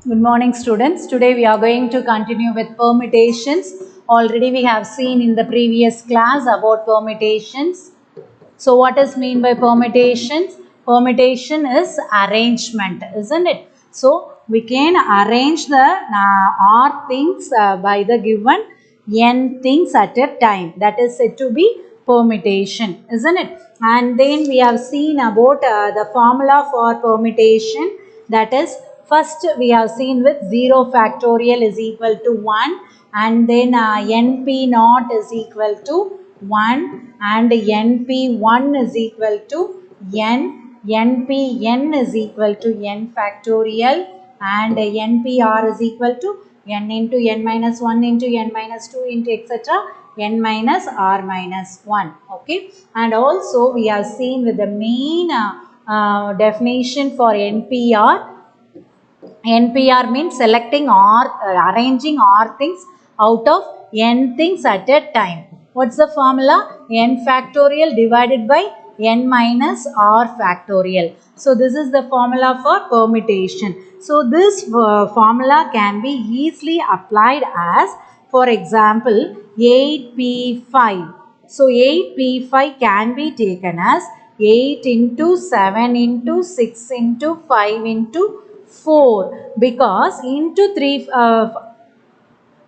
Good morning, students. Today we are going to continue with permutations. Already we have seen in the previous class about permutations. So what is mean by permutations? Permutation is arrangement, isn't it? So we can arrange the R things by the given n things at a time. That is said to be permutation, isn't it? And then we have seen about the formula for permutation. That is, first we have seen with 0 factorial is equal to 1, and then np naught is equal to 1, and np1 is equal to n, npn is equal to n factorial, and npr is equal to n into n minus 1 into n minus 2 into etc. n minus r minus 1. Okay, and also we have seen with the main definition for NPR. NPR means selecting or arranging R things out of n things at a time. What's the formula? N factorial divided by n minus R factorial. So this is the formula for permutation. So this formula can be easily applied as, for example, 8p5. So 8p5 can be taken as 8 into 7 into 6 into 5 into 4, because into 3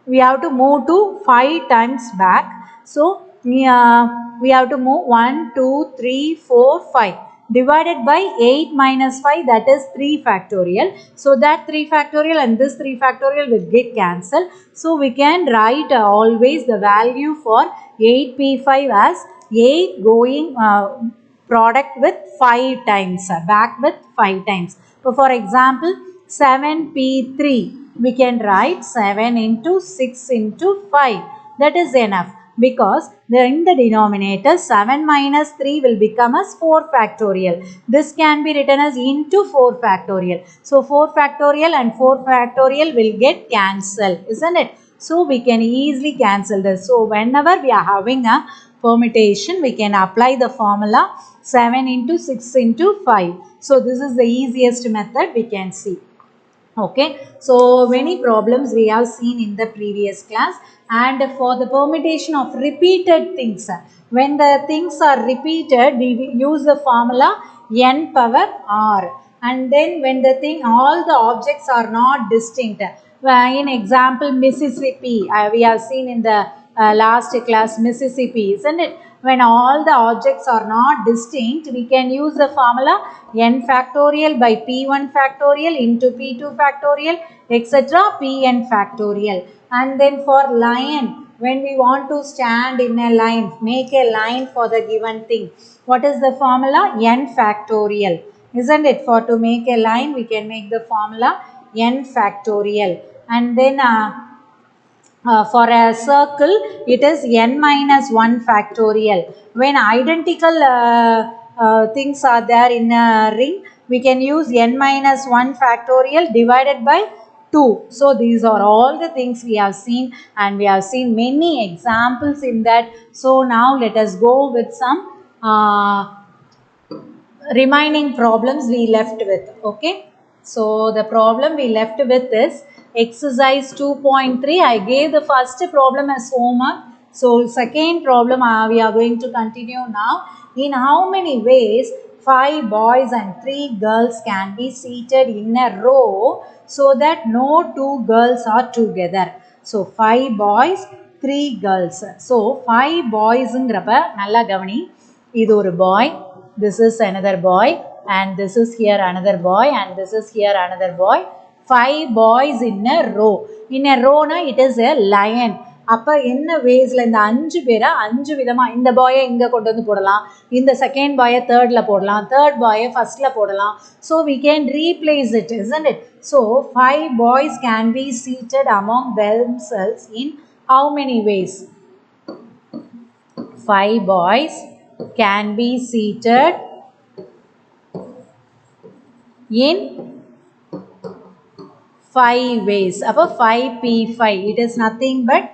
we have to move to 5 times back. So we have to move 1, 2, 3, 4, 5 divided by 8 minus 5, that is 3 factorial. So that 3 factorial and this 3 factorial will get cancelled. So we can write always the value for 8p5 as 8 going product with 5 times, back with 5 times. So for example, 7p3, we can write 7 into 6 into 5. That is enough, because in the denominator 7 minus 3 will become as 4 factorial. This can be written as into 4 factorial. So 4 factorial and 4 factorial will get cancelled, isn't it? So we can easily cancel this. So whenever we are having a permutation, we can apply the formula 7 into 6 into 5. So this is the easiest method we can see. Okay, so many problems we have seen in the previous class. And for the permutation of repeated things, when the things are repeated, we use the formula n power r. And then when the thing, all the objects are not distinct, in example Mississippi, we have seen in the last class Mississippi, isn't it? When all the objects are not distinct, we can use the formula n factorial by p1 factorial into p2 factorial, etc. pn factorial. And then for lion, when we want to stand in a line, make a line for the given thing, what is the formula? N factorial, isn't it? For to make a line, we can make the formula n factorial. And then for a circle, it is n minus 1 factorial. When identical things are there in a ring, we can use n minus 1 factorial divided by 2. So these are all the things we have seen, and we have seen many examples in that. So now let us go with some remaining problems we left with. Okay, so the problem we left with is exercise 2.3. I gave the first problem as homework. So second problem we are going to continue now. In how many ways 5 boys and 3 girls can be seated in a row so that no 2 girls are together? So 5 boys, 3 girls. So 5 boys ngrappa nalla gavani, idu oru boy, this is another boy, and this is here another boy, and this is here another boy. 5 boys in a row. In a row na it is a lion. அப்போ என்ன வேஸில் இந்த 5 பேரை 5 விதமாக, இந்த பாயை இங்கே கொண்டு வந்து போடலாம், இந்த செகண்ட் பாயை தேர்டில் போடலாம், தேர்ட் பாயை ஃபஸ்ட்டில் போடலாம். So we can replace it, isn't it? So 5 boys can be seated among themselves in how many ways? 5 boys can be seated in 5 ways. Appo 5p5, it is nothing but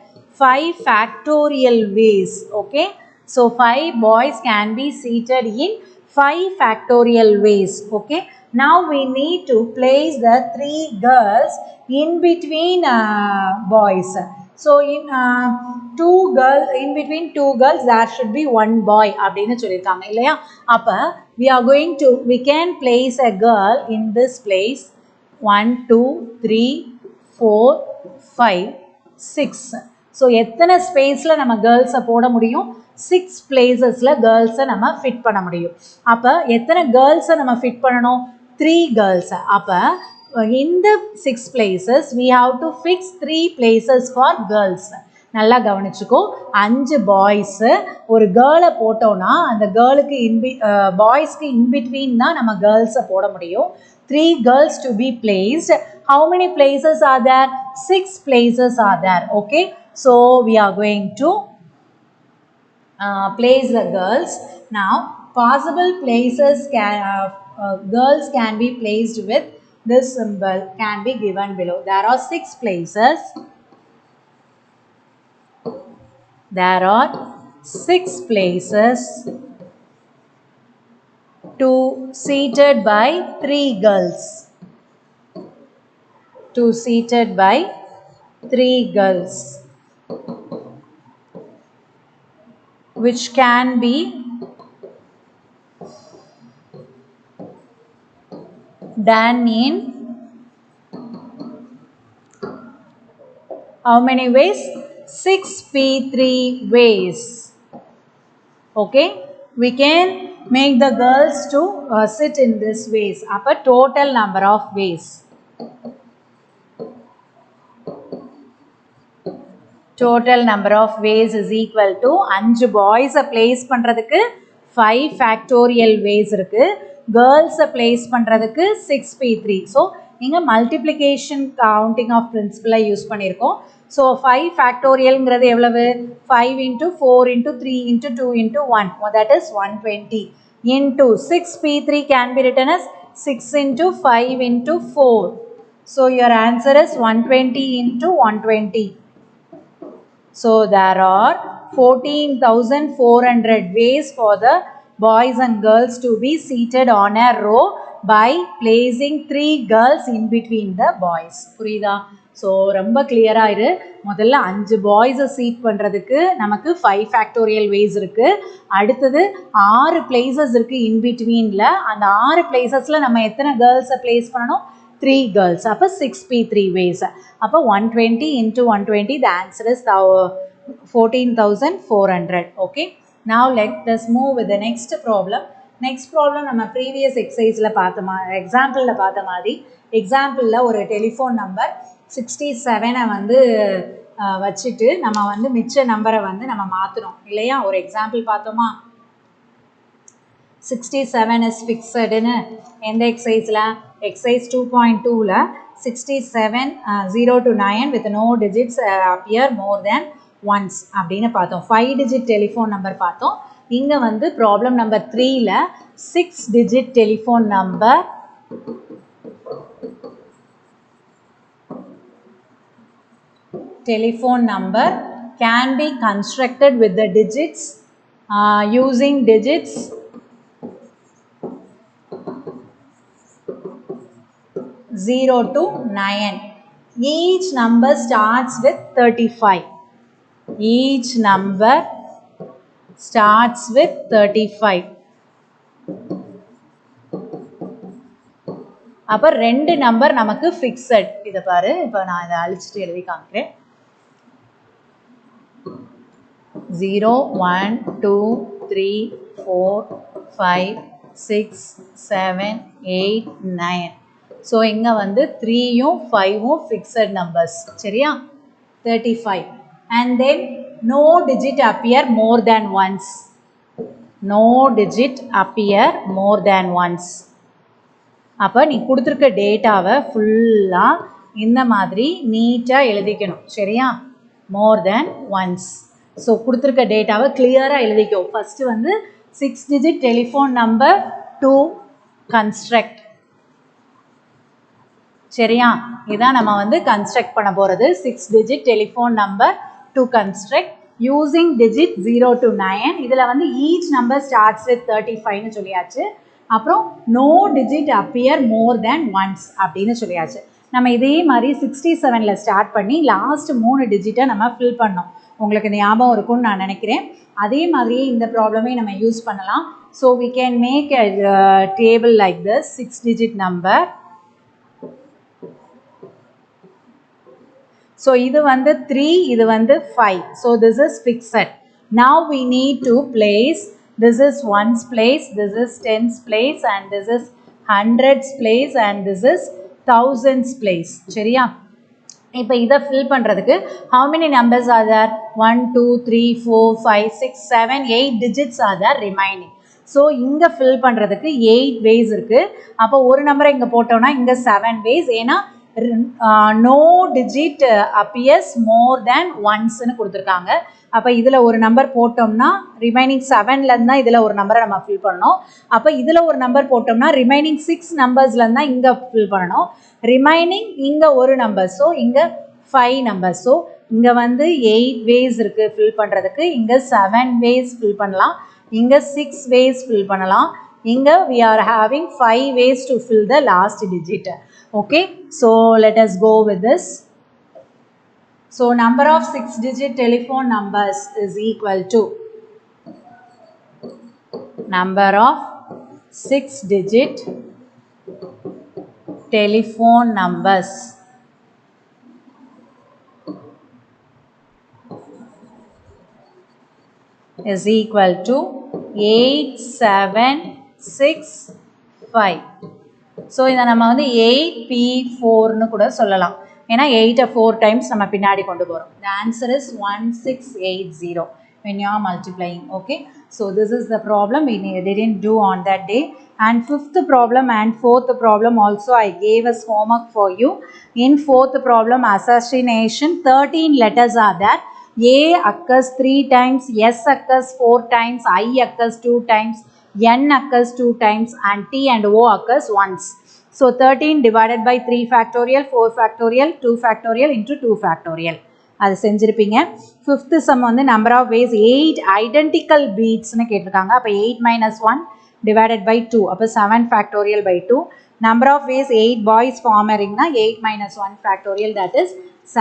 5 factorial ways. Okay, so 5 boys can be seated in 5 factorial ways. Okay, now we need to place the 3 girls in between boys. So in in between two girls there should be one boy அப்படினு சொல்லிருக்காங்க இல்லையா. அப்ப we can place a girl in this place 1 2 3 4 5 6. So எத்தனை ஸ்பேஸில் நம்ம கேர்ள்ஸை போட முடியும்? 6 பிளேசஸில் கேர்ள்ஸை நம்ம ஃபிட் பண்ண முடியும். அப்போ எத்தனை கேர்ள்ஸை நம்ம ஃபிட் பண்ணணும்? 3 கேர்ள்ஸை. அப்போ இந்த 6 places we have to fix 3 places for girls. நல்லா கவனிச்சுக்கோ. 5 பாய்ஸு ஒரு கேர்ளை போட்டோன்னா அந்த கேர்ளுக்கு பாய்ஸ்க்கு இன்பிட்வீன் தான் நம்ம கேர்ள்ஸை போட முடியும். 3 girls to be placed. How many places are there? 6 places are there. Okay. So we are going to place the girls. Now possible places girls can be placed with this symbol can be given below. There are 6 places. There are 6 places to seated by 3 girls. To seated by 3 girls, which can be done in how many ways? 6p3 ways. Okay, we can make the girls to sit in this ways. Appa total number of ways. Total number of ways is equal to 5 boys place பண்றதுக்கு 5 factorial ways இருக்கு. Girls place பண்றதுக்கு 6p3. So இங்க multiplication counting of principle use பண்ணியிருக்கோம். So 5 factorial ங்கிறது எவ்வளவு? 5 into 4 into 3 into 2 into 1. Well, that is 120 into 6p3 can be written as 6 into 5 into 4. So your answer is 120 into 120. So there are 14,400 ways for the boys and girls to be seated on a row by placing 3 girls in between the boys. புரியுதா? So ரொம்ப கிளியராக இரு. முதல்ல 5 பாய்ஸை seat பண்ணுறதுக்கு நமக்கு 5 factorial ways இருக்குது. அடுத்தது 6 places இருக்குது இன்பிட்வீனில். அந்த 6 பிளேசஸில் நம்ம எத்தனை கேர்ள்ஸை பிளேஸ் பண்ணணும்? 3 girls. அப்போ 6p3 ways. அப்போ 120 into 120, the answer is 14,400. Okay. Now let us move with the next problem. Next problem நம்ம previous exerciseல பார்த்த எக்ஸாம்பிளில் பார்த்த மாதிரி எக்ஸாம்பிளில் ஒரு டெலிஃபோன் நம்பர் 67 வந்து வச்சுட்டு நம்ம வந்து மிச்ச நம்பரை வந்து நம்ம மாற்றணும் இல்லையா. ஒரு எக்ஸாம்பிள் பார்த்தோமா? 67 is fixed ன்னு எந்த எக்ஸசைஸில்? எக்ஸசைஸ் 2.2ல 67 0 to 9 with no digits appear more than once அப்படின்னு பார்த்தோம். 5 digit டெலிஃபோன் நம்பர் பார்த்தோம். இங்கே வந்து ப்ராப்ளம் நம்பர் 3ல 6 digit telephone number can be constructed with the digits using digits 0 to 9. Each number starts with 35. Each number starts with 35. அப்போ 2 number நமக்கு fixed. இதை பாரு, இப்போ நான் இதை அழிச்சிட்டு எழுதி காமிக்கிறேன். 0 1 2 3 4 5 6 7 8 9. ஸோ இங்கே வந்து 3யும் 5ம் ஃபிக்ஸட் நம்பர்ஸ். சரியா? 35. And then no digit appear more than once. No digit appear more than once. அப்போ நீ கொடுத்துருக்க டேட்டாவை ஃபுல்லாக இந்த மாதிரி நீட்டாக எழுதிக்கணும். சரியா? மோர் தேன் ஒன்ஸ். ஸோ கொடுத்துருக்க டேட்டாவை கிளியராக எழுதிக்கோ. ஃபஸ்ட்டு வந்து 6 digit telephone number to construct. சரியா? இதான் நம்ம வந்து கன்ஸ்ட்ரக்ட் பண்ண போகிறது. 6 digit telephone number to construct using digit 0 to 9. இதில் வந்து ஈச் நம்பர் ஸ்டார்ட்ஸ் வித் 35ன்னு சொல்லியாச்சு. அப்புறம் no digit appear more than once அப்படின்னு சொல்லியாச்சு. நம்ம இதே மாதிரி 67ல் ஸ்டார்ட் பண்ணி லாஸ்ட் 3 டிஜிட்டை நம்ம ஃபில் பண்ணோம். உங்களுக்கு இந்த ஞாபகம் இருக்கும்னு நான் நினைக்கிறேன். அதே மாதிரியே இந்த ப்ராப்ளமே நம்ம யூஸ் பண்ணலாம். So we can make a table like this, 6-digit number. So இது வந்து 3, இது வந்து 5. So this is fixed. Now we need to place, this is 1's place, this is 10's place, and this is 100's place, and this is 1000's place. சரியா? இப்போ இதை fill பண்ணுறதுக்கு how many numbers are there? 1 2 3 4 5 6 7 8 digits are there remaining. So இங்கே fill பண்ணுறதுக்கு 8 ways இருக்குது. அப்போ ஒரு நம்பரை இங்கே போட்டோம்னா இங்கே 7 ways. ஏன்னா no digit appears more than onceன்னு கொடுத்துருக்காங்க. அப்போ இதில் ஒரு நம்பர் போட்டோம்னா ரிமைனிங் 7லேருந்து தான் இதில் ஒரு நம்பரை நம்ம ஃபில் பண்ணணும். அப்போ இதில் ஒரு நம்பர் போட்டோம்னா ரிமைனிங் 6 நம்பர்ஸ்லேருந்து தான் இங்கே ஃபில் பண்ணணும். ரிமைனிங் இங்கே ஒரு நம்பர், ஸோ இங்கே 5 நம்பர். ஸோ இங்கே வந்து 8 ways இருக்குது ஃபில் பண்ணுறதுக்கு. இங்கே 7 ways ஃபில் பண்ணலாம், இங்கே 6 ways ஃபில் பண்ணலாம், இங்கே we are having 5 ways to fill the last digit. Okay, so let us go with this. So number of 6-digit telephone numbers is equal to number of 6-digit telephone numbers is equal to 8765. So இதை நம்ம வந்து 8P4ன்னு கூட சொல்லலாம். ஏன்னா 8 4 times நம்ம பின்னாடி கொண்டு போகிறோம். The answer is 1680 when you are multiplying. Okay, so this is the problem we didn't do on that day. And 5th problem and 4th problem also I gave us homework for you. In 4th problem, assassination, 13 letters are there. A occurs 3 times, S occurs 4 times, I occurs 2 times, N occurs 2 times, and T and O occurs once. So 13 divided by 3 factorial, 4 factorial, 2 factorial into 2 factorial. அது செஞ்சிருப்பீங்க. 5th sum வந்து number of ways 8 identical beatsன்னு கேட்டிருக்காங்க. அப்போ 8 minus 1 divided by 2. அப்போ 7 factorial by 2. Number of ways 8 boys forming-னா 8 minus 1 factorial, that is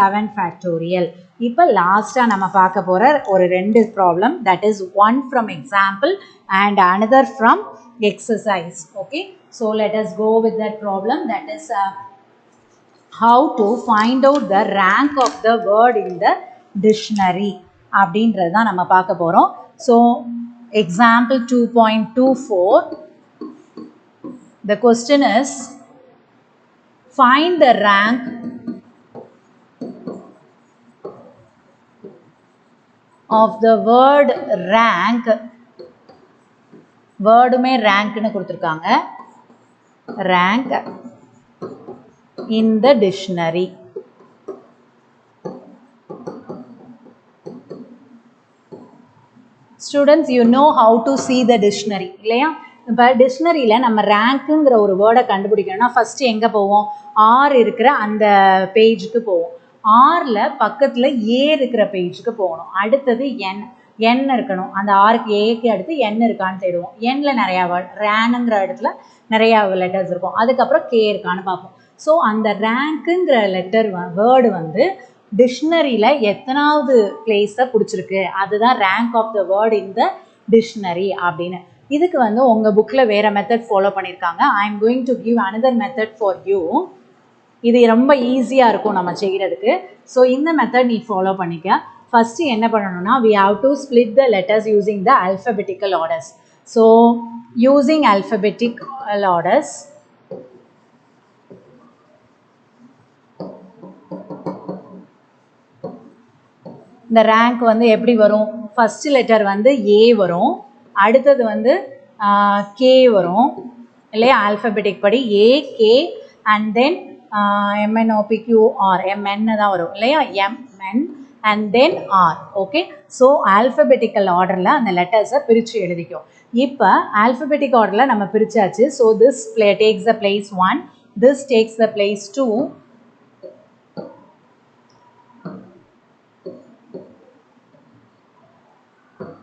7 factorial. இப்போ லாஸ்ட்டாக நம்ம பார்க்க போகிற ஒரு 2 problem, that is one from example and another from exercise. Okay, so let us go with that problem, that is how to find out the rank of the word in the dictionary அப்படின்றது தான் நம்ம பார்க்க போகிறோம். So example 2.24, the question is find the rank of the word rank. வேர்டுமே ரேங்க்னு கொடுத்துருக்காங்க. Rank in the dictionary. Students, you know how to see the dictionary இல்லையா? இப்போ டிக்ஷனரியில் நம்ம ரேங்க்குங்கிற ஒரு வேர்டை கண்டுபிடிக்கணும்னா ஃபஸ்ட்டு எங்கே போவோம்? ஆர் இருக்கிற அந்த பேஜுக்கு போவோம். ஆரில் பக்கத்தில் ஏ இருக்கிற பேஜுக்கு போகணும். அடுத்தது என் இருக்கணும். அந்த ஆருக்கு ஏக்கு அடுத்து என் இருக்கான்னு தேடுவோம். எண்ணில் நிறையா வேர்ட், ரேனுங்கிற இடத்துல நிறையா லெட்டர்ஸ் இருக்கும். அதுக்கப்புறம் கே இருக்கான்னு பார்ப்போம். ஸோ அந்த ரேங்க்குங்கிற லெட்டர் வேர்டு வந்து டிக்ஷனரியில் எத்தனாவது பிளேஸை பிடிச்சிருக்கு, அதுதான் rank of the word in the dictionary அப்படின்னு. இதுக்கு வந்து உங்கள் புக்கில் வேறு மெத்தட் ஃபாலோ பண்ணியிருக்காங்க. I am going to give another method for you. இது ரொம்ப ஈஸியாக இருக்கும் நம்ம செய்கிறதுக்கு. ஸோ இந்த மெத்தட் நீ ஃபாலோ பண்ணிக்க. ஃபஸ்ட்டு என்ன பண்ணணும்னா, we have to split the letters using the alphabetical orders. So using alphabetical orders, இந்த ரேங்க் வந்து எப்படி வரும்? ஃபஸ்ட் லெட்டர் வந்து ஏ வரும், அடுத்தது வந்து கே வரும் இல்லையா? ஆல்ஃபபெட்டிக் படி ஏ கே அண்ட் தென் எம்என்ஓபிக்யூஆர், எம்என்னு தான் வரும் இல்லையா? M N and then R. Okay, so alphabetical orderல அந்த letters பிரிச்சு எழுதிக்கும். இப்போ alphabetical orderல நம்ம பிரிச்சாச்சு. So this takes the place 1, this takes the place 2,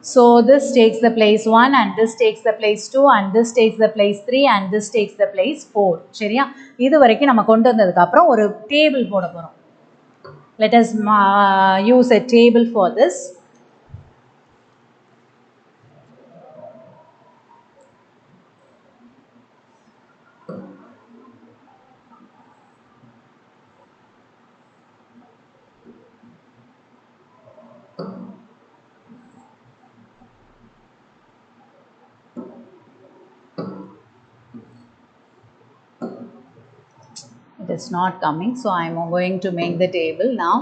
So this takes the place 1 and this takes the place 2 and this takes the place 3 and this takes the place 4. சரியா? இது வரைக்கும் நம்ம கொண்டு வந்ததுக்கு அப்புறம் ஒரு டேபிள் போட போறோம். Let us use a table for this. It is not coming, so I am going to make the table now.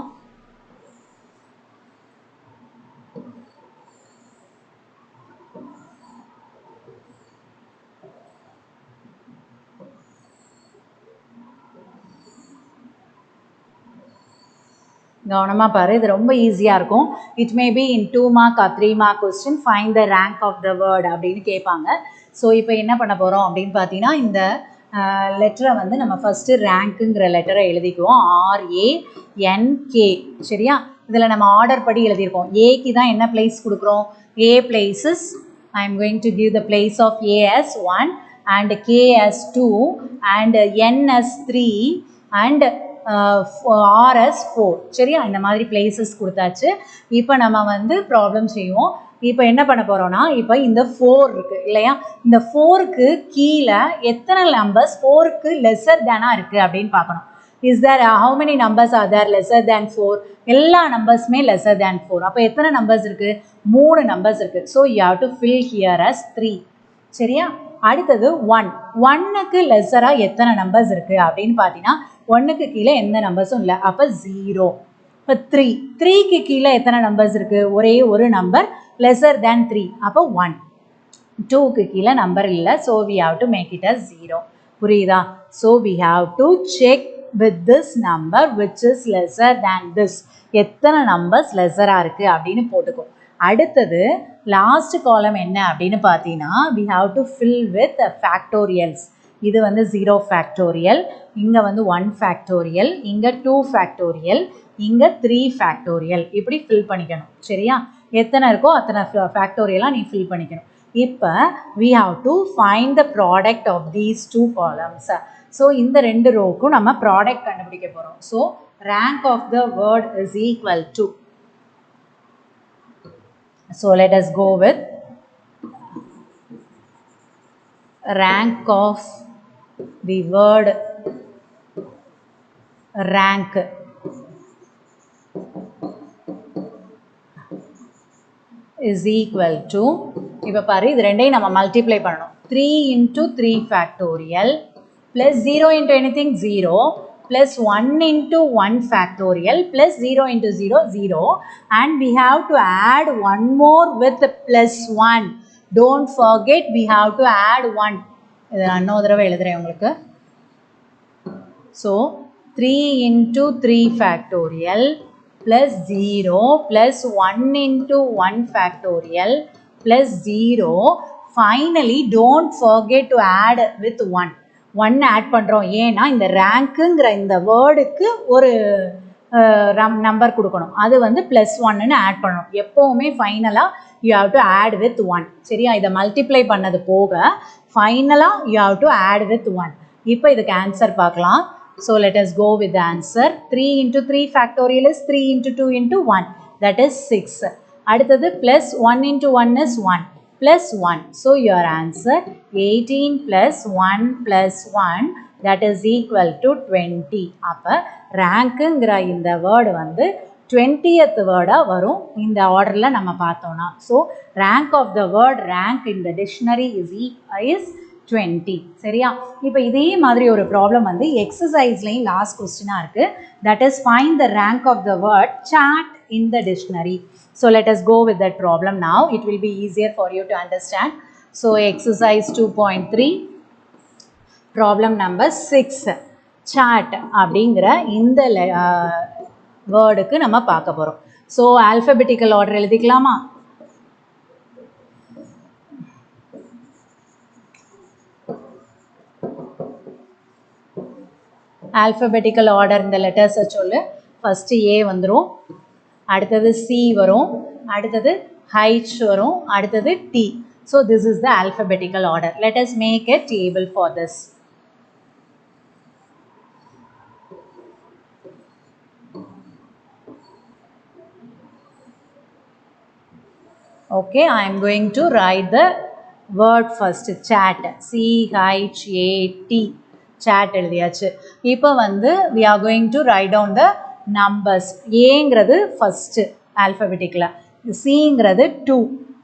கவனமாக பாரு, இது ரொம்ப ஈஸியாக இருக்கும். It may be in 2 mark or 3 mark question, find the rank of the word அப்படின்னு கேட்பாங்க. So இப்போ என்ன பண்ண போகிறோம் அப்படின்னு பார்த்தீங்கன்னா, இந்த லெட்டரை வந்து நம்ம ஃபஸ்ட்டு ரேங்க்குங்கிற லெட்டரை எழுதிக்குவோம். RANK. சரியா? இதில் நம்ம ஆர்டர் படி எழுதியிருக்கோம். ஏக்கு தான் என்ன பிளேஸ் கொடுக்குறோம்? A places. I am going to give the place of A as 1 and K as 2 and N as 3 and R as 4. சரியா? இந்த மாதிரி பிளேசஸ் கொடுத்தாச்சு. இப்போ நம்ம வந்து ப்ராப்ளம் செய்வோம். இப்போ என்ன பண்ண போகிறோன்னா, இப்போ இந்த 4 இருக்குது இல்லையா? இந்த 4க்கு கீழே எத்தனை நம்பர்ஸ் 4க்கு லெஸர் தேனாக இருக்குது அப்படின்னு பார்க்கணும். Is there how many numbers are there lesser than 4? எல்லா நம்பர்ஸுமே லெஸர் தேன் 4. அப்போ எத்தனை நம்பர்ஸ் இருக்குது? 3 நம்பர்ஸ் இருக்குது. So you have to fill here as 3. சரியா? அடுத்தது 1. 1க்கு லெஸராக எத்தனை நம்பர்ஸ் இருக்குது அப்படின்னு பார்த்தீங்கன்னா, 1க்கு கீழே எந்த நம்பர்ஸும் இல்லை. அப்போ 0. இப்போ 3. 3க்கு கீழே எத்தனை நம்பர்ஸ் இருக்குது? ஒரே ஒரு நம்பர் லெஸர் தேன் 3. அப்போ 1. 2க்கு கீழே நம்பர் இல்லை. So we have to make it as 0. புரியுதா? So we have to check with this number which is lesser than this. எத்தனை நம்பர்ஸ் லெஸராக இருக்குது அப்படின்னு போட்டுக்கோ. அடுத்தது லாஸ்ட் காலம் என்ன அப்படின்னு பார்த்தீங்கன்னா, we have to fill with factorials. இது வந்து 0 ஃபேக்டோரியல், இங்கே வந்து 1 ஃபேக்டோரியல், இங்கே 2 ஃபேக்டோரியல், இங்கே 3 ஃபேக்டோரியல். இப்படி ஃபில் பண்ணிக்கணும். சரியா? எத்தனை இருக்கோ அத்தனை ஃபேக்டோரியலாக நீ ஃபில் பண்ணிக்கணும். இப்போ we have to find the product of these 2 columns. So இந்த 2 ரோவுக்கும் நம்ம ப்ராடக்ட் கண்டுபிடிக்க போகிறோம். So rank of the word is equal to. So let us go with rank of the word rank is equal to, இப்போ பாரு இது ரெண்டையும் நம்ம multiply பண்ணணும். 3 into 3 factorial plus 0 into anything 0 plus 1 into 1 factorial plus 0 into 0 0 and we have to add one more with plus 1. Don't forget we have to add 1. இதை நான் இன்னொரு தடவை எழுதுறேன் உங்களுக்கு. So 3 into 3 factorial plus 0 plus 1 into 1 factorial plus 0. Finally don't forget to add with 1. 1 add பண்ணுறோம். ஏன்னா இந்த ரேங்க்குங்கிற இந்த வேர்டுக்கு ஒரு நம்பர் கொடுக்கணும். அது வந்து +1ன்னு ஆட் பண்ணணும். எப்போவுமே ஃபைனலாக you have to add with 1. சரியா? இதை மல்டிப்ளை பண்ணது போக ஃபைனலாக you have to add with 1. இப்போ இதுக்கு ஆன்சர் பார்க்கலாம். So let us go with the answer. 3 into 3 factorial is 3 into 2 into 1. That is 6. அடுத்தது plus 1 into 1 is 1 plus 1. So your answer 18 plus 1 plus 1 that is equal to 20. அப்போ ரேங்க்குங்கிற இந்த word வந்து 20th வேர்டாக வரும் இந்த ஆர்டரில் நம்ம பார்த்தோன்னா. So rank of the word rank in the dictionary is 20. சரியா? இப்போ இதே மாதிரி ஒரு ப்ராப்ளம் வந்து எக்ஸசைஸ்லையும் லாஸ்ட் கொஸ்டினாக இருக்குது. That is find the rank of the word chat in the dictionary. So let us go with that problem now. It will be easier for you to understand. So exercise 2.3 problem number 6 chat அப்படிங்கிற இந்த வேர்டுக்கு நம்ம பார்க்க போகிறோம். So alphabetical order எழுதிக்கலாமா? Alphabetical order இந்த லெட்டர்ஸை சொல்லு. ஃபஸ்ட்டு ஏ வந்துடும், அடுத்தது சி வரும், அடுத்தது H varum, அடுத்தது T. So this is the alphabetical order. Let us make a table for this. Okay, I am going to write the word first. Chat. C-H-A-T. Chat எழுதியாச்சு. இப்போ வந்து we are going to write down the numbers. ஏங்கிறது first alphabetically. C-ங்கிறது 2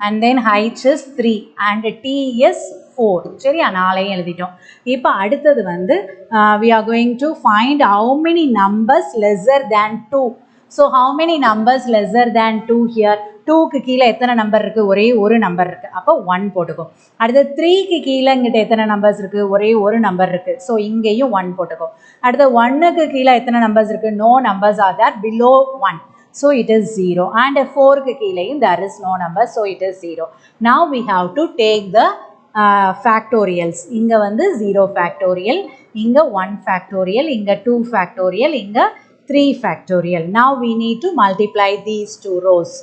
and then H is 3 and T is 4. சரியா, நாளையும் எழுதிட்டோம். இப்போ அடுத்தது வந்து we are going to find how many numbers lesser than 2. So how many numbers lesser than 2 here? 2க்கு கீழே எத்தனை நம்பர் இருக்குது? ஒரே ஒரு நம்பர் இருக்குது. அப்போ 1 போட்டுக்கோ. அடுத்து 3க்கு கீழே இங்கிட்ட எத்தனை நம்பர்ஸ் இருக்குது? ஒரே ஒரு நம்பர் இருக்குது. ஸோ இங்கேயும் 1 போட்டுக்கோ. அடுத்து 1க்கு கீழே எத்தனை நம்பர்ஸ் இருக்குது? No numbers are there below 1. So it is 0. And 4க்கு கீழேயும் there is no number. So it is 0. Now we have to take the factorials. இங்கே வந்து 0 factorial, இங்கே 1 factorial, இங்கே 2 factorial, இங்கே 3 factorial. Now we need to multiply these two rows.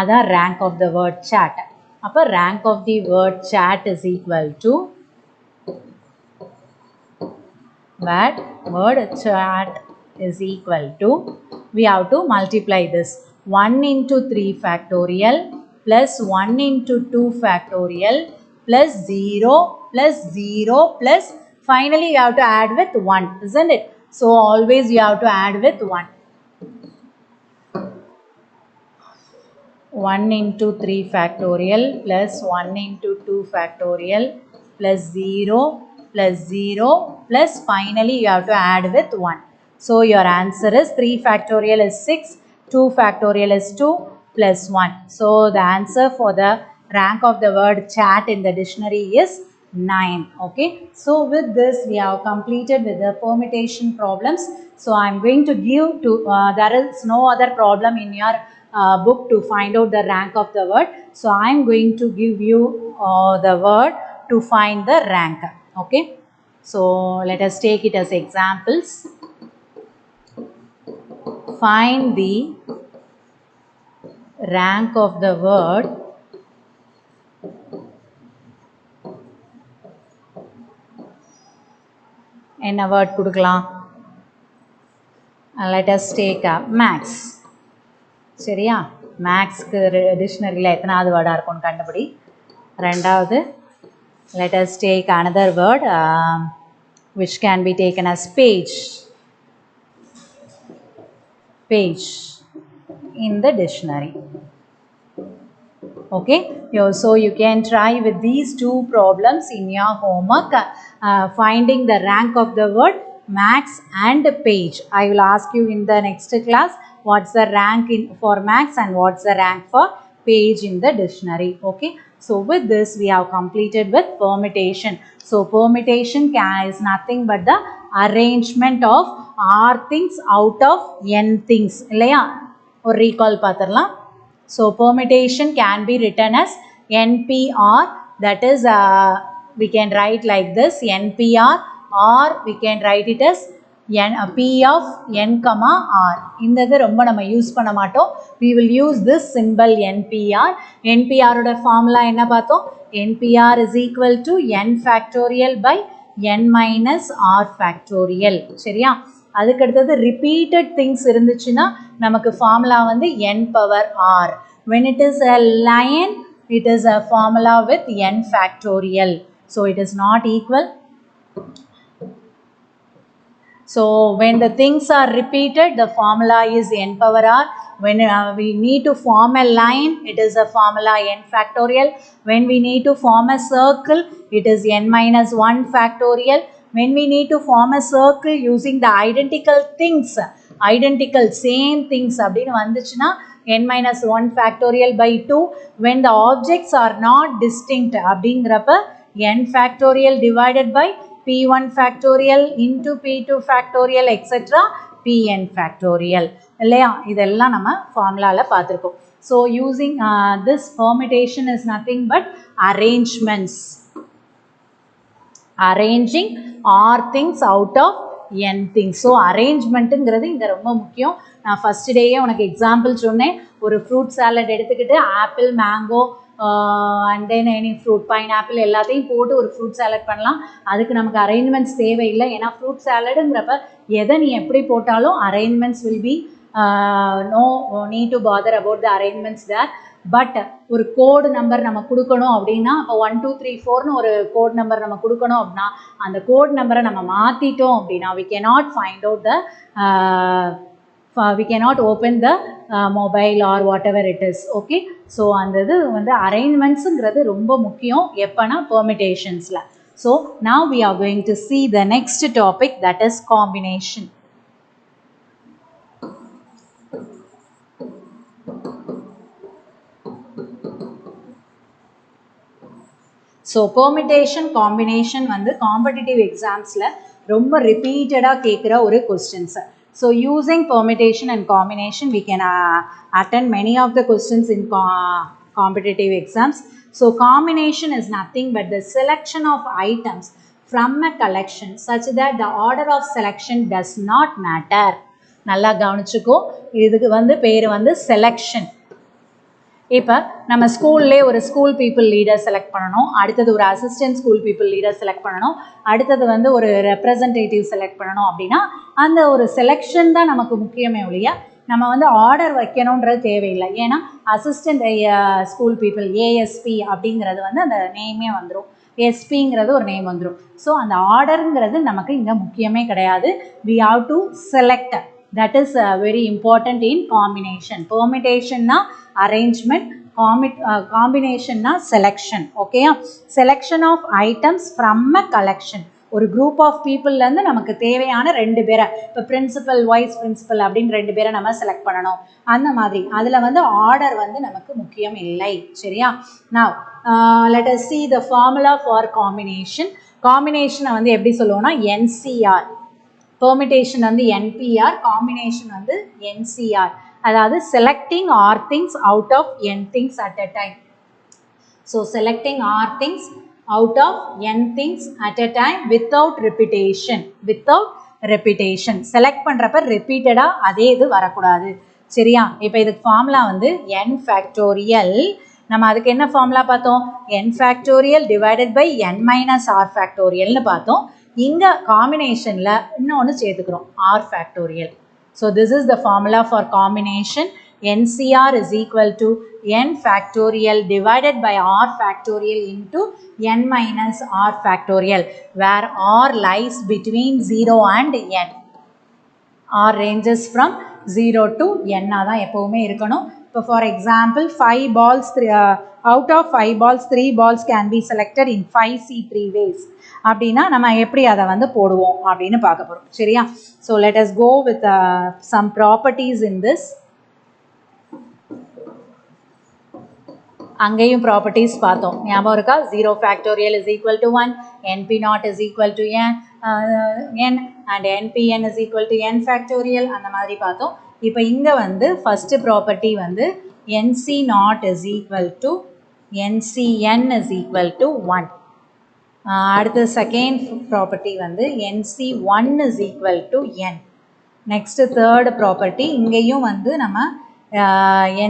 That's rank of the word chat. Appo rank of the word chat is equal to that word chat is equal to, we have to multiply this 1 into 3 factorial plus 1 into 2 factorial plus 0 plus 0 plus finally you have to add with 1, isn't it? So always you have to add with 1. 1 into 3 factorial plus 1 into 2 factorial plus 0 plus 0 plus finally you have to add with 1. So your answer is 3 factorial is 6, 2 factorial is 2 plus 1. So the answer for the rank of the word chat in the dictionary is 9. Okay, so with this we have completed with the permutation problems. So I am going to give to there is no other problem in your book to find out the rank of the word. So I am going to give you the word to find the rank. Okay, so let us take it as examples. Find the rank of the word என்ன word கொடுக்கலாம்? let us take max. சரியா, மேக்ஸ்க்கு டிக்ஷனரியில் எத்தனாவது வேர்டாக இருக்கும்னு கண்டுபிடி. ரெண்டாவது, let us take another word which can be taken as page. Page in the dictionary. Okay, so you can try with these two problems in your homework, finding the rank of the word max and page. I will ask you in the next class what's the rank for max and what's the rank for page in the dictionary. Okay, so with this we have completed with permutation. So permutation is nothing but the arrangement of r things out of n things. இல்லையா, ஒரு recall பார்த்துடலாம். So permutation can be written as NPR, that is we can write like this NPR, or we can write it as P of n comma r. இந்த ரொம்ப நம்ம use பண்ண மாட்டோம். We will use this symbol NPR. NPR ஓட formula என்ன பார்த்தோம்? NPR is equal to n factorial by n minus r factorial. சரியா, அதுக்கு அடுத்தது repeated things இருந்துச்சுன்னா நமக்கு ஃபார்முலா வந்து n power r. When it is a lion, it is a formula with n factorial. So it is not equal. So when the things are repeated, the formula is n power r. When we need to form a line, it is a formula n factorial. When we need to form a circle, it is n minus 1 factorial. When we need to form a circle using the identical things, identical same things அப்படின்னு வந்துச்சுன்னா n minus 1 factorial by 2. When the objects are not distinct அப்படிங்கிறப்ப n factorial divided by p1 factorial into p2 factorial etc. pn factorial. இல்லையா, இதெல்லாம் நம்ம ஃபார்முலாவில் பார்த்துருக்கோம். So using this permutation is nothing but arrangements. Arranging r things out of n things. So அரேஞ்ச்மெண்ட்டுங்கிறது இங்கே ரொம்ப முக்கியம். நான் ஃபஸ்ட் டேயே உனக்கு எக்ஸாம்பிள் சொன்னேன். ஒரு ஃப்ரூட் சாலட் எடுத்துக்கிட்டு apple, mango and then any fruit, pineapple எல்லாத்தையும் போட்டு ஒரு ஃப்ரூட் சாலட் பண்ணலாம். அதுக்கு நமக்கு அரேஞ்ச்மெண்ட்ஸ் தேவையில்லை. ஏன்னா ஃப்ரூட் சாலடுங்கிறப்ப எதை நீ எப்படி போட்டாலும் arrangements will be no need to bother about the arrangements there. But ஒரு கோடு நம்பர் நம்ம கொடுக்கணும் அப்படின்னா, இப்போ 1 2 3 4ன்னு ஒரு கோட் நம்பர் நம்ம கொடுக்கணும் அப்படின்னா, அந்த கோட் நம்பரை நம்ம மாற்றிட்டோம் அப்படின்னா we cannot find out the we cannot open the mobile or whatever it is. Okay, so அந்த இது வந்து அரேஞ்ச்மெண்ட்ஸுங்கிறது ரொம்ப முக்கியம் எப்போனா பெர்மிட்டேஷன்ஸில். So now we are going to see the next topic, that is combination. So permutation combination வந்து competitive எக்ஸாம்ஸில் ரொம்ப ரிப்பீட்டடாக கேட்குற ஒரு questions. So using permutation and combination we can attend many of the questions in competitive exams. So combination is nothing but the selection of items from a collection such that the order of selection does not matter. நல்லா கவனிச்சுக்கோ, இதுக்கு வந்து பேர் வந்து selection. இப்போ நம்ம ஸ்கூல்லே ஒரு school people leader select பண்ணணும், அடுத்தது ஒரு assistant school people leader select பண்ணணும், அடுத்தது வந்து ஒரு ரெப்ரசன்டேட்டிவ் செலக்ட் பண்ணணும். அப்படின்னா அந்த ஒரு செலெக்ஷன் தான் நமக்கு முக்கியமே ஒழிய நம்ம வந்து ஆர்டர் வைக்கணுன்றது தேவையில்லை. ஏன்னா அசிஸ்டன்ட் ஸ்கூல் பீப்புள் ஏஎஸ்பி அப்படிங்கிறது வந்து அந்த நேமே வந்துடும், எஸ்பிங்கிறது ஒரு நேம் வந்துடும். ஸோ அந்த ஆர்டருங்கிறது நமக்கு இங்கே முக்கியமே கிடையாது. we have to select. That is very important in combination. Permutation na arrangement, combination na selection. Okay, selection of items from a collection. ஒரு group of peopleல இருந்து நமக்கு தேவையான ரெண்டு பேரை, இப்போ பிரின்சிபல் வைஸ் பிரின்சிபல் அப்படின்னு ரெண்டு பேரை நம்ம செலக்ட் பண்ணணும். அந்த மாதிரி அதில் வந்து ஆர்டர் வந்து நமக்கு முக்கியம் இல்லை. சரியா? Now let us see the formula for combination. காம்பினேஷனை வந்து எப்படி சொல்லுவோம்னா NCR, பெர்மிட்டேஷன் வந்து NPR, காம்பினேஷன் வந்து NCR. அதாவது selecting r things out of n things at a time. So selecting r things out of n things at a time without repetition. without repetition select பண்ணுறப்ப ரிப்பீட்டடாக அதே இது வரக்கூடாது. சரியா? இப்போ இதுக்கு ஃபார்முலா வந்து n ஃபேக்டோரியல். நம்ம அதுக்கு என்ன ஃபார்முலா பார்த்தோம்? n factorial divided by n minus R ஃபேக்டோரியல்னு பார்த்தோம். இங்கே காம்பினேஷனில் இன்னொன்று சேர்த்துக்கிறோம், R factorial. So this is the formula for combination. NCR is equal to n factorial divided by r factorial into n minus r factorial, where r lies between 0 and n. r ranges from 0 to n தான் எப்போவுமே இருக்கணும். இப்போ for example 5 balls, out of 5 balls 3 balls can be selected in 5C3 ways. அப்படின்னா நம்ம எப்படி அதை வந்து போடுவோம் அப்படின்னு பார்க்க போகிறோம். சரியா? So let us go with some properties in this. அங்கேயும் ப்ராப்பர்ட்டிஸ் பார்த்தோம், ஞாபகம் இருக்கா? 0 factorial is equal to 1, NP0 is equal to n and NPN is equal to n factorial, அந்த மாதிரி பார்த்தோம். இப்போ இங்கே வந்து ஃபஸ்ட்டு ப்ராப்பர்ட்டி வந்து NC0 is equal to NCN is equal to 1. அடுத்து செகண்ட் ப்ராப்பர்ட்டி வந்து NC1 is equal to n. Next third property, இங்கேயும் வந்து நம்ம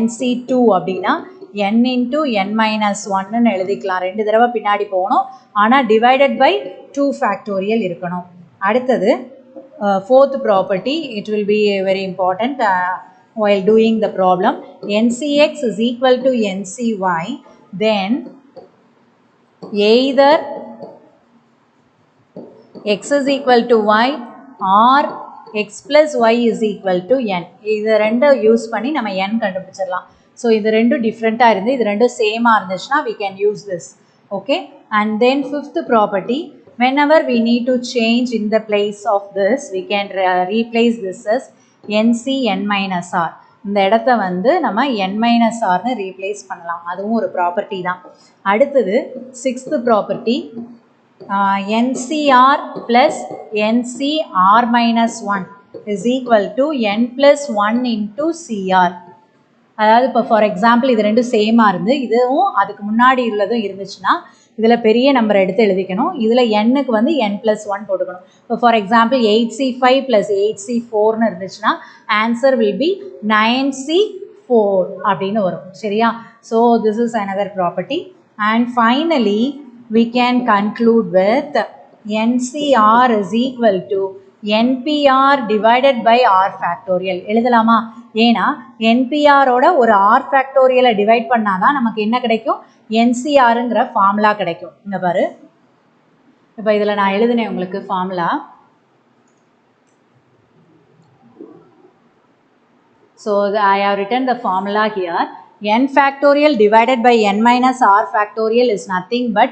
NC2 அப்படின்னா n இன்ட்டு n மைனஸ் 1ன்னு எழுதிக்கலாம். ரெண்டு தடவை பின்னாடி போகணும், ஆனால் டிவைடட் பை 2 ஃபேக்டோரியல் இருக்கணும். அடுத்தது fourth property, it will be very important while doing the problem. NCX is equal to NCY, then either x is equal to y or x plus y is equal to n. இது ரெண்டும் use பண்ணி நம்ம n கண்டுபிடிச்சிடலாம். So இது ரெண்டும் டிஃப்ரெண்ட்டாக இருந்து இது ரெண்டும் சேமாக இருந்துச்சுன்னா we can use this. Okay, and then fifth property, whenever we need to change in the place of this, we can replace this as NCN minus r. இந்த இடத்த வந்து நம்ம n minus rன்னு ரீப்ளேஸ் பண்ணலாம். அதுவும் ஒரு ப்ராப்பர்ட்டி தான். அடுத்தது sixth property, NCR plus NCR minus 1 is equal to n plus 1 into CR. அதாவது இப்போ ஃபார் எக்ஸாம்பிள் இது ரெண்டும் சேமாக இருந்து இதுவும் அதுக்கு முன்னாடி உள்ளதும் இருந்துச்சுன்னா இதில் பெரிய நம்பர் எடுத்து எழுதிக்கணும். இதில் எண்ணுக்கு வந்து n+1 போட்டுக்கணும். இப்போ ஃபார் எக்ஸாம்பிள் 8c5 + 8c4ன்னு இருந்துச்சுன்னா ஆன்சர் வில் பி 9c4 அப்படின்னு வரும். சரியா? So this is another property. And finally we can conclude with NCR is equal to NPR divided by R factorial. எழுதலாமா? ஏன்னா NPR ஓட ஒரு R factorial டிவைட் பண்ணாதான் நமக்கு என்ன கிடைக்கும்? NCRங்கிற ஃபார்முலா கிடைக்கும். இங்க பாரு, இப்போ இதில் நான் எழுதினேன் உங்களுக்கு formula. So I have written the formula here. N factorial divided by n minus R factorial is nothing but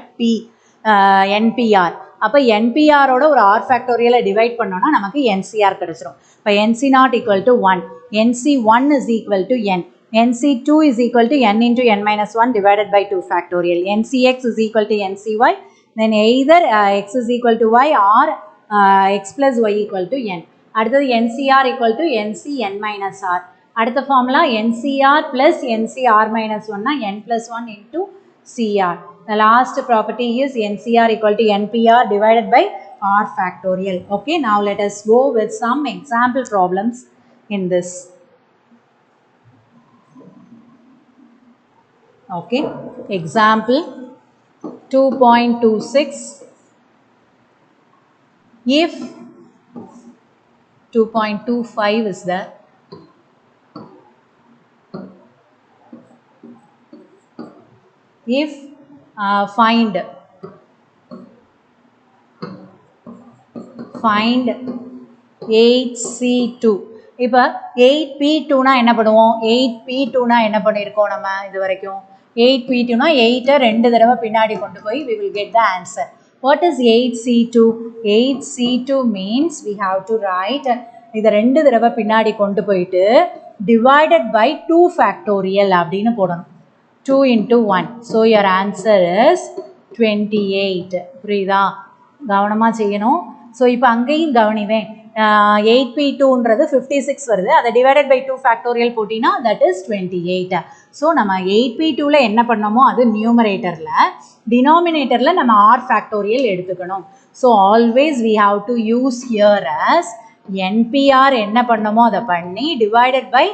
NPR. அப்போ NPR ஓட ஒரு R factorial டிவைட் பண்ணோம்னா நமக்கு NCR கிடைச்சிரும். இப்போ NC0 equal to 1, NC1 is equal to n, NC2 is equal to n into n minus 1 divided by 2 factorial, NCX is equal to NCY, then either x is equal to y or x plus y equal to n. அடுத்தது NCR equal to NCn minus R. அடுத்த formula NCR plus NCR minus 1 n+1 into CR. The last property is NCR equal to NPR divided by R factorial. Okay, now let us go with some example problems in this. Okay, example 2.26. If 2.25 is there. If find 8C2. இப்போ 8P2னா என்ன பண்ணுவோம்? 8P2னா என்ன பண்ணியிருக்கோம் நம்ம இது வரைக்கும்? 8P2னா 8 ரெண்டு தடவை பின்னாடி கொண்டு போய் we will get the answer. What is 8C2? 8C2 means we have to write இதை ரெண்டு தடவை பின்னாடி கொண்டு போயிட்டு divided by 2 factorial அப்படின்னு போடணும். 2 into 1. So your answer is 28. புரியுதா? கவனமாக செய்யணும். ஸோ இப்போ அங்கேயும் கவனிவேன். 8P2ன்றது 56 வருது. அதை டிவைடட் பை 2 ஃபேக்டோரியல் போட்டினா தட் இஸ் 28. ஸோ நம்ம 8P2ல என்ன பண்ணோமோ அது நியூமரேட்டரில், டினாமினேட்டரில் நம்ம ஆர் ஃபேக்டோரியல் எடுத்துக்கணும். So always we have to use here as NPR என்ன பண்ணோமோ அதை பண்ணி டிவைடட் பை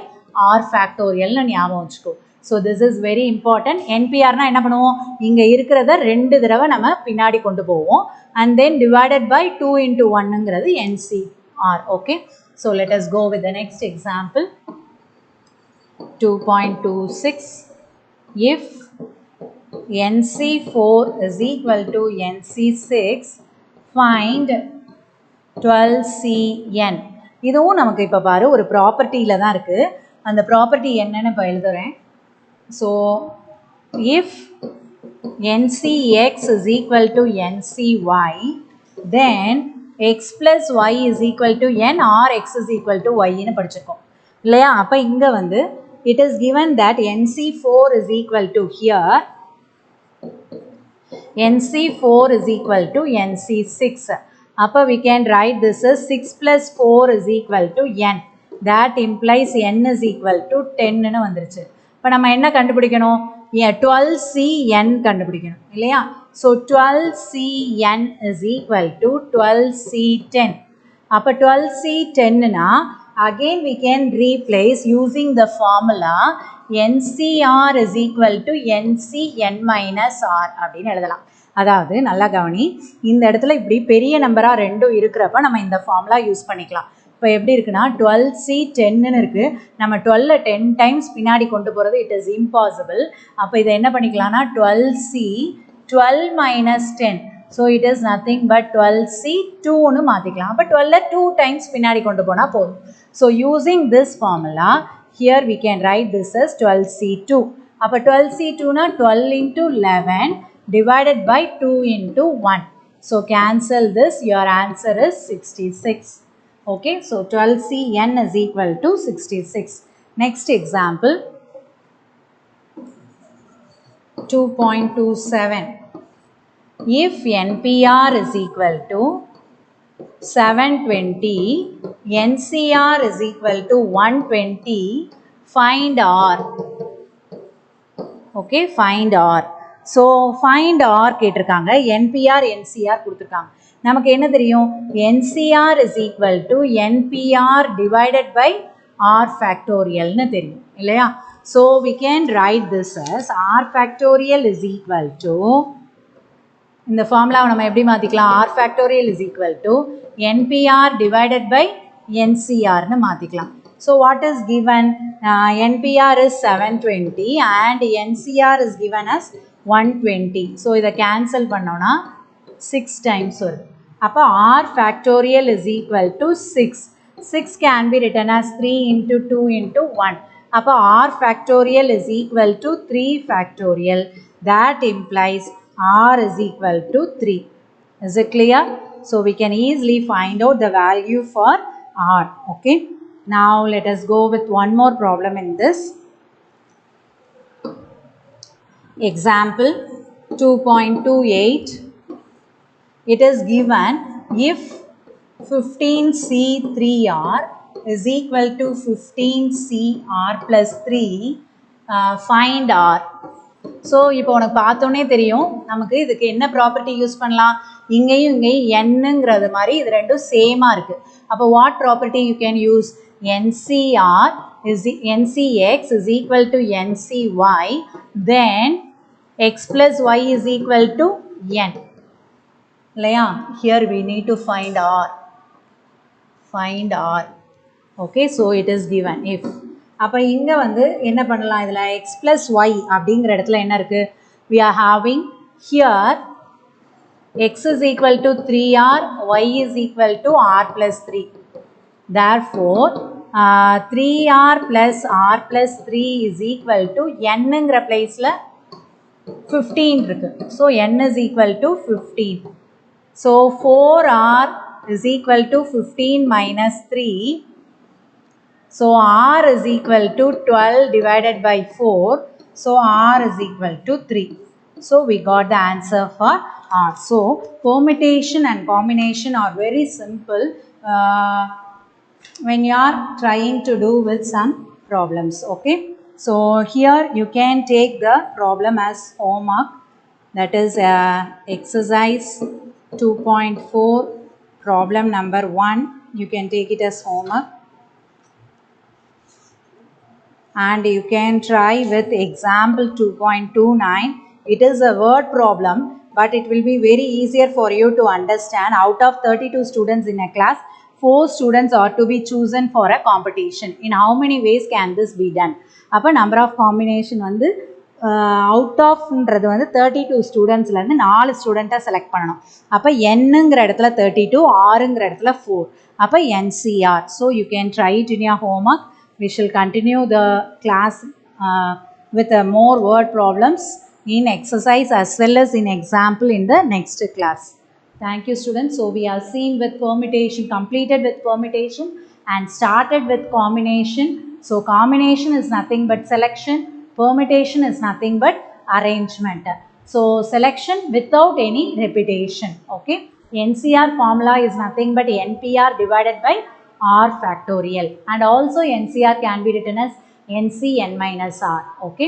ஆர் ஃபேக்டோரியல்னு ஞாபகம் வச்சுக்கோ. So this is very important. என்பிஆர்னா என்ன பண்ணுவோம்? இங்கே இருக்கிறத ரெண்டு தடவை நம்ம பின்னாடி கொண்டு போவோம். And then divided by 2 into 1ங்கிறது NCR. Okay, so let us go with the next example. 2.26. If NC4 is equal to NC6, find 12CN. இதுவும் நமக்கு இப்போ பாரு ஒரு ப்ராப்பர்ட்டியில் தான் இருக்குது. அந்த ப்ராப்பர்ட்டி என்னன்னு இப்போ எழுதுகிறேன். So if NCX is equal to NCY, then x plus y is equal to n or x is equal to y ன்னு படிச்சிருக்கோம் இல்லையா? அப்போ இங்கே வந்து it is given that NC4 is equal to here NC4 is equal to NC6. அப்போ we can write this as 6 plus 4 is equal to n. That implies n is equal to 10 ன்னு வந்துருச்சு. இப்போ நம்ம என்ன கண்டுபிடிக்கணும்? 12CN கண்டுபிடிக்கணும் இல்லையா? So 12CN is equal to 12C10. அப்போ 12C10னா again we can replace using the formula NCR is equal to NCN minus R அப்படின்னு எழுதலாம். அதாவது நல்லா கவனி, இந்த இடத்துல இப்படி பெரிய நம்பராக ரெண்டும் இருக்கிறப்ப நம்ம இந்த ஃபார்முலா யூஸ் பண்ணிக்கலாம். இப்போ எப்படி இருக்குன்னா 12C10ன்னு இருக்குது. நம்ம 12 10 டைம்ஸ் பின்னாடி கொண்டு போகிறது இட் இஸ் இம்பாசிபிள். அப்போ இதை என்ன பண்ணிக்கலாம்னா 12C 12 minus 10. So it is nothing but 12C2ன்னு மாற்றிக்கலாம். அப்போ 12 2 டைம்ஸ் பின்னாடி கொண்டு போனால் போதும். So using this formula here we can write this as 12C2. அப்போ 12C2னா 12 into 11 divided by 2 into 1. So cancel this, your answer is 66. Okay, so 12CN is equal to 66. Next example 2.27. If NPR is equal to 720, NCR is equal to 120, find R. Okay, find R. So find R கேட்டிருக்காங்க, NPR NCR கொடுத்துருக்காங்க. நமக்கு என்ன தெரியும், NCR is equal to NPR divided by R factorial னு தெரியும் இல்லையா. So we can write this as R factorial is equal to, இந்த ஃபார்முலாவை நம்ம எப்படி மாற்றிக்கலாம், R factorial is equal to NPR divided by NCR னு மாற்றிக்கலாம். So what is given, NPR is 720 and NCR is given as 120. So இதை cancel பண்ணோம்னா 6 times வருது. அப்போ R factorial is equal to 6. 6 can be written as 3 into 2 into 1. அப்போ R factorial is equal to 3 factorial. That implies R is equal to 3. Is it clear? So we can easily find out the value for R. Okay. Now let us go with one more problem in this. Example 2.28. It is given if 15C3R is equal to 15CR plus 3, find R. So இப்போ உனக்கு பார்த்தோன்னே தெரியும் நமக்கு இதுக்கு என்ன property use பண்ணலாம், இங்கேயும் என்னங்கிறது மாதிரி இது ரெண்டும் சேமாக இருக்குது. அப்போ what property you can use, NCR is NCX is equal to NCY, then X plus Y is equal to N. இல்லையா, here we need to find R. Find R. Okay, so it is given if. அப்போ இங்கே வந்து என்ன பண்ணலாம், இதில் x plus y அப்படிங்கிற இடத்துல என்ன இருக்குது, we are having here x is equal to 3R, y is equal to R plus 3. Therefore 3R plus R plus 3 is equal to nங்கிற பிளேஸில் 15 இருக்கு. So n is equal to 15. So 4R is equal to 15 minus 3. So R is equal to 12 divided by 4. So R is equal to 3. So we got the answer for R. So permutation and combination are very simple when you are trying to do with some problems. Okay. So here you can take the problem as homework. That is exercise 2.4 problem number 1. You can take it as homework. And you can try with example 2.29. It is a word problem, but it will be very easier for you to understand. Out of 32 students in a class, 4 students are to be chosen for a competition. In how many ways can this be done? அப்போ number of combination வந்து out of ன்றது வந்து 32 ஸ்டூடெண்ட்ஸ்லேருந்து 4 ஸ்டூடெண்ட்டை select பண்ணணும். அப்போ என்னங்கிற இடத்துல 32, ஆறுங்கிற இடத்துல 4. அப்போ NCR. So you can try it in your homework. We shall continue the class with more word problems in exercise as well as in example in the next class. Thank you students. So we are seen with permutation, completed with permutation and started with combination. So combination is nothing but selection, permutation is nothing but arrangement. So selection without any repetition. Okay. NCR formula is nothing but NPR divided by R factorial, and also NCR can be written as NCN minus R. Okay.